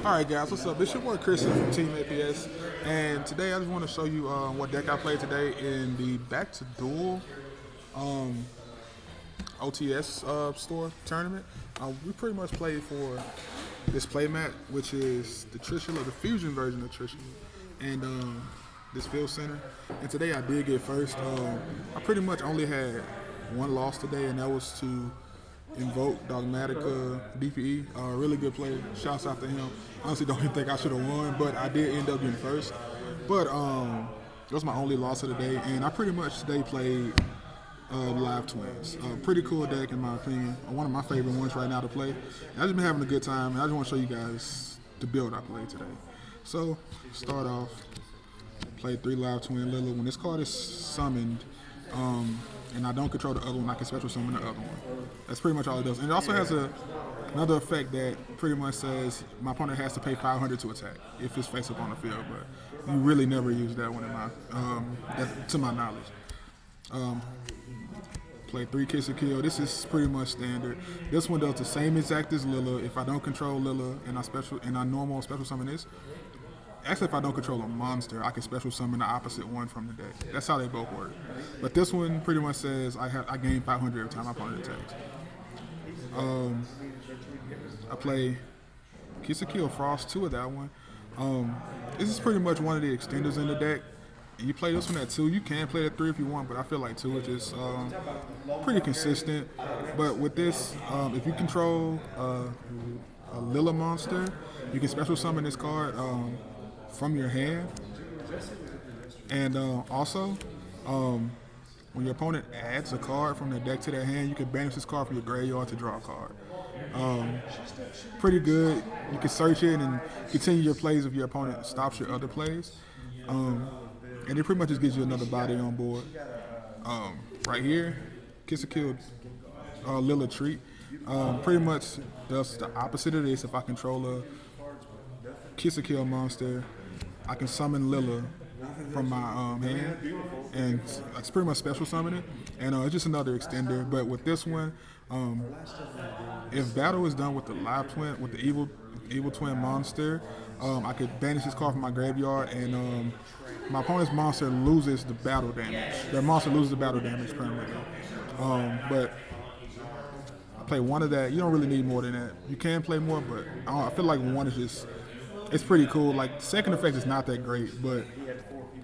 Alright guys, what's up? It's your boy Chris from Team APS, and today I just want to show you what deck I played today in the Back to Duel OTS store tournament. We pretty much played for this playmat, which is the Trishula, the fusion version of Trishula, and this field center. And today I did get first. I pretty much only had one loss today, and that was to Invoke Dogmatica DPE, really good play. Shouts out to him. Honestly, don't even think I should have won, but I did end up getting first. But it was my only loss of the day, and I pretty much today played Live Twins. Pretty cool deck in my opinion. One of my favorite ones right now to play. And I've just been having a good time, and I just want to show you guys the build I played today. So, start off, played 3 Live Twin Lila. When this card is summoned, and I don't control the other one, I can special summon the other one. That's pretty much all it does. And it also has another effect that pretty much says my opponent has to pay 500 to attack if it's face up on the field, but you really never use that one in my, to my knowledge. Play 3 Kiss or Kill. This is pretty much standard. This one does the same exact as Lila. If I don't control Lila and I normal special summon this, actually, if I don't control a monster, I can special summon the opposite one from the deck. That's how they both work. But this one pretty much says I gain 500 every time my opponent attacks. I play Kiss or Kill Frost 2 of that one. This is pretty much one of the extenders in the deck. You play this one at 2. You can play it at 3 if you want, but I feel like 2 is just pretty consistent. But with this, if you control a Lila monster, you can special summon this card from your hand. And also, when your opponent adds a card from their deck to their hand, you can banish this card from your graveyard to draw a card. Pretty good. You can search it and continue your plays if your opponent stops your other plays. And it pretty much just gives you another body on board. Right here, Kiss or Kill Lila Treat. Pretty much does the opposite of this. If I control a Kiss or Kill monster, I can summon Lila from my hand, and it's pretty much special summoning. And it's just another extender. But with this one, if battle is done with the Live Twin, with the evil twin monster, I could banish this card from my graveyard, and my opponent's monster loses the battle damage. Their monster loses the battle damage permanently. But I play 1 of that. You don't really need more than that. You can play more, but I feel like 1 is just, it's pretty cool. Like, second effect is not that great, but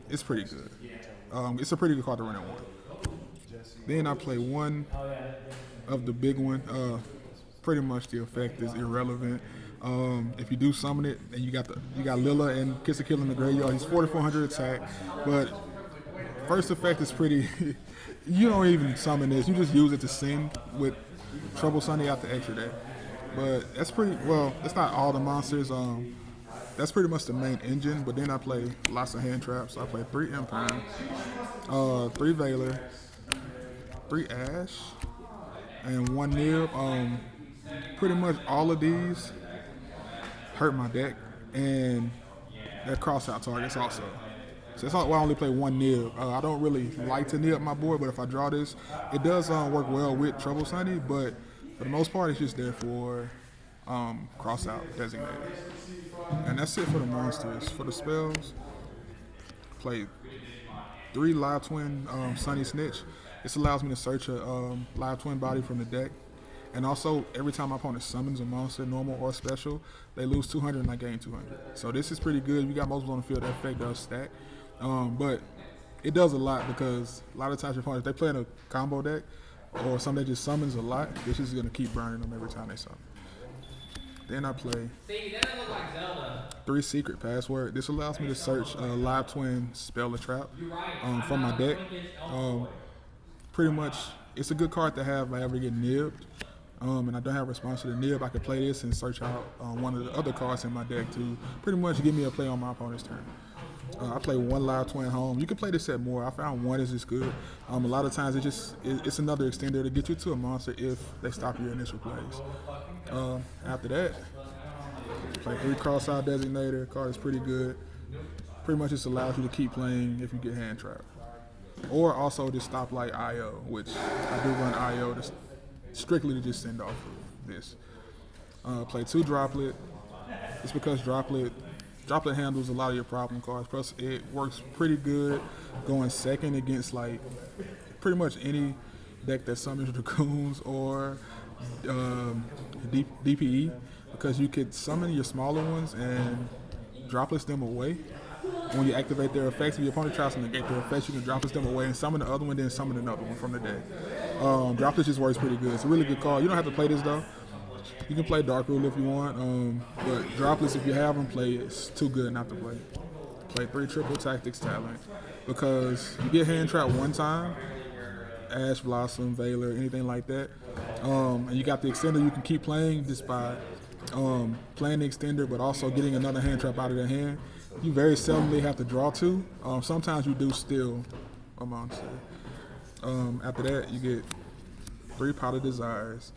it's pretty good. It's a pretty good card to run at 1. Then I play 1 of the big one. Pretty much the effect is irrelevant. If you do summon it, and you got Lila and Kiss or Kill in the graveyard, he's 4,400 attack. But first effect is pretty. You don't even summon this. You just use it to send with Trouble Sunday out the extra deck. But that's pretty well. That's not all the monsters. That's pretty much the main engine. But then I play lots of hand traps. So I play 3 Empire, 3 Veiler, 3 Ash, and 1 Nib. Pretty much all of these hurt my deck, and they're cross-out targets also. So that's why I only play 1 Nib. I don't really like to nib my board, but if I draw this, it does work well with Trouble Sunday, but for the most part, it's just there for cross-out designated. And that's it for the monsters. For the spells, play 3 Live Twin Sunny Snitch. This allows me to search a Live Twin body from the deck. And also, every time my opponent summons a monster, normal or special, they lose 200 and I gain 200. So this is pretty good. You got multiples on the field, that effect does stack. But it does a lot because a lot of times your opponents, if they play in a combo deck or something that just summons a lot, this is going to keep burning them every time they summon. Then I play 3 Secret Password. This allows me to search Live Twin Spell or Trap from my deck. Pretty much, it's a good card to have if I ever get nibbed. And I don't have a response to the nib, I can play this and search out one of the other cards in my deck to pretty much give me a play on my opponent's turn. I play 1 Live Twin Home. You can play this set more. I found 1 is just good. A lot of times it's another extender to get you to a monster if they stop your initial plays. After that, play 3 Cross-Out Designator. Card is pretty good. Pretty much just allows you to keep playing if you get hand trapped. Or also just Stoplight IO, which I do run IO strictly to just send off this. Play 2 Droplet, It's because Droplet handles a lot of your problem cards. Plus, it works pretty good going second against like pretty much any deck that summons Dragoons or DPE, because you could summon your smaller ones and Droplets them away. When you activate their effects, if your opponent tries to negate their effects, you can Droplets them away and summon the other one, then summon another one from the deck. Droplets just works pretty good. It's a really good card. You don't have to play this though. You can play Dark Rule if you want, but Droplets, if you have them, play it. It's too good not to play. Play 3 triple tactics talent, because you get hand trapped one time, Ash Blossom, Valor, anything like that, and you got the extender. You can keep playing just by playing the extender, but also getting another hand trap out of the hand. You very seldomly have to draw 2. Sometimes you do steal a monster. After that, you get 3 Pot of Desires.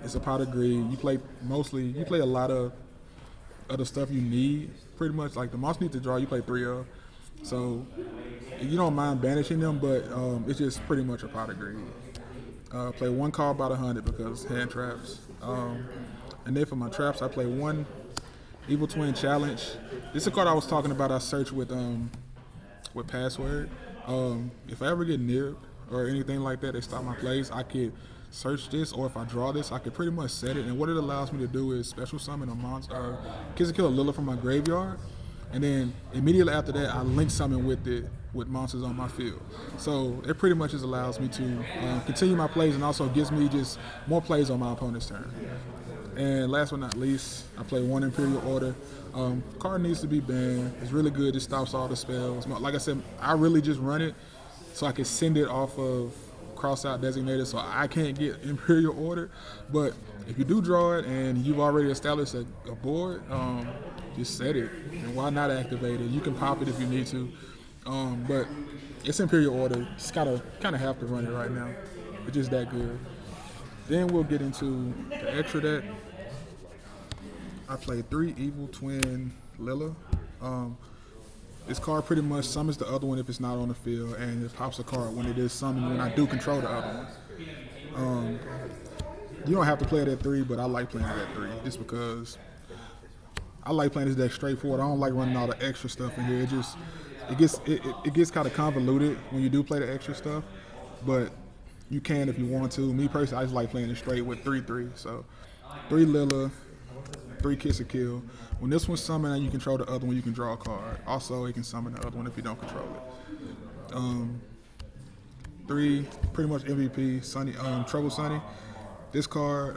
It's a Pot of Greed. You play a lot of other stuff you need. Pretty much like the monster you need to draw, you play 3 of. So you don't mind banishing them, but it's just pretty much a Pot of Greed. Play 1 card about 100 because hand traps. And then for my traps, I play 1 Evil Twin Challenge. This is a card I was talking about. I searched with Password. If I ever get nibbed or anything like that, they stop my plays, I could search this, or if I draw this, I could pretty much set it. And what it allows me to do is special summon a monster, kill a Lilla from my graveyard, and then immediately after that, I link summon with it with monsters on my field. So it pretty much just allows me to continue my plays, and also gives me just more plays on my opponent's turn. And last but not least, I play 1 Imperial Order. Card needs to be banned. It's really good. It stops all the spells. Like I said, I really just run it so I can send it off of cross-out designated, so I can't get Imperial Order. But if you do draw it and you've already established a board, just set it. And why not activate it? You can pop it if you need to. But it's Imperial Order. Just kind of have to run it right now. It's just that good. Then we'll get into the extra deck. I played 3 Evil Twin Lilla. This card pretty much summons the other one if it's not on the field, and it pops a card when it is summoned when I do control the other one. You don't have to play it at 3, but I like playing it at 3 just because I like playing this deck straightforward. I don't like running all the extra stuff in here. It gets kind of convoluted when you do play the extra stuff, but you can if you want to. Me personally, I just like playing it straight with 3/3. So 3 Lilla, 3 Kiss a Kill. When this one's summoned and you control the other one, you can draw a card. Also, you can summon the other one if you don't control it. 3, pretty much MVP, Trouble Sunny. This card,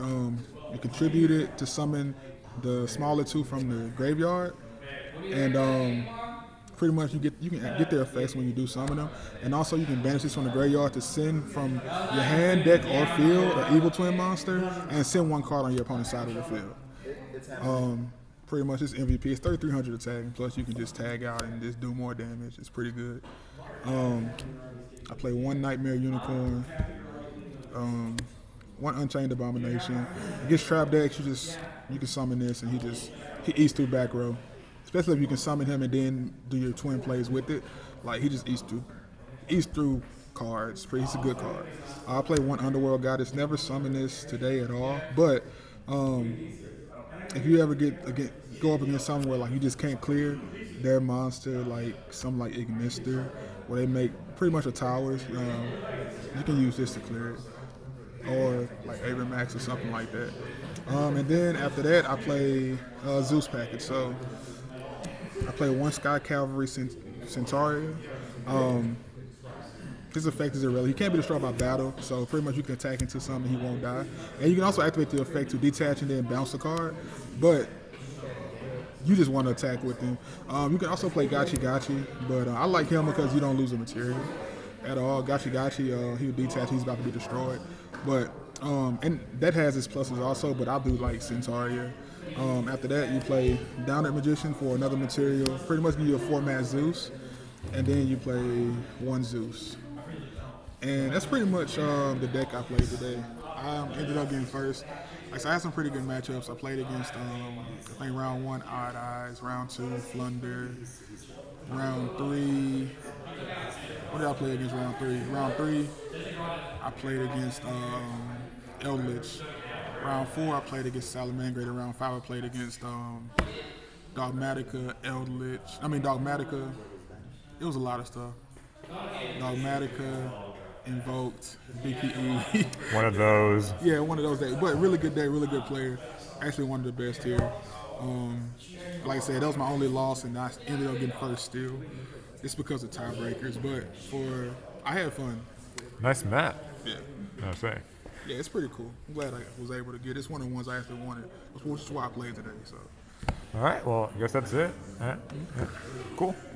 you contribute it to summon the smaller 2 from the graveyard, and pretty much you can get their effects when you do summon them, and also you can banish this from the graveyard to send from your hand, deck, or field an Evil Twin monster, and send 1 card on your opponent's side of the field. Pretty much it's MVP. It's 3,300 attacking, plus you can just tag out and just do more damage. It's pretty good. I play 1 Nightmare Unicorn, 1 Unchained Abomination. Against trap decks, you can summon this, and he eats through back row. Especially if you can summon him and then do your twin plays with it. Like, he just eats through cards. He's a good card. I play 1 Underworld Goddess. Never summoned this today at all, but if you ever go up against someone where like you just can't clear their monster, like something like Ignister, where they make pretty much a towers, you can use this to clear it, or like Abramax or something like that. And then after that, I play Zeus package. So I play 1 Sky Cavalry Centauria. His effect is irrelevant. He can't be destroyed by battle, so pretty much you can attack into something and he won't die. And you can also activate the effect to detach and then bounce a card, but you just want to attack with him. You can also play Gachi Gachi, but I like him because you don't lose a material at all. Gachi Gachi, he'll detach, he's about to be destroyed. But and that has its pluses also, but I do like Centauria. After that, you play Downed Magician for another material. Pretty much give you a 4-mat Zeus, and then you play 1 Zeus. And that's pretty much the deck I played today. I ended up getting first. Like, so I had some pretty good matchups. I played against, I think round 1, Odd Eyes, round 2, Flunder, round 3. What did I play against round 3? Round 3, I played against Eldritch. Round 4, I played against Salamangreater. Round 5, I played against Dogmatica, Dogmatica. It was a lot of stuff. Dogmatica, Invoked, BPE. One of those. Yeah, one of those days. But really good day, really good player. Actually one of the best here. Like I said, that was my only loss, and I ended up getting first still. It's because of tiebreakers, but I had fun. Nice map. Yeah. I was saying. Yeah, it's pretty cool. I'm glad I was able to get it. It's one of the ones I actually wanted, which is why I played today. So. All right. Well, I guess that's it. All right. Yeah. Cool.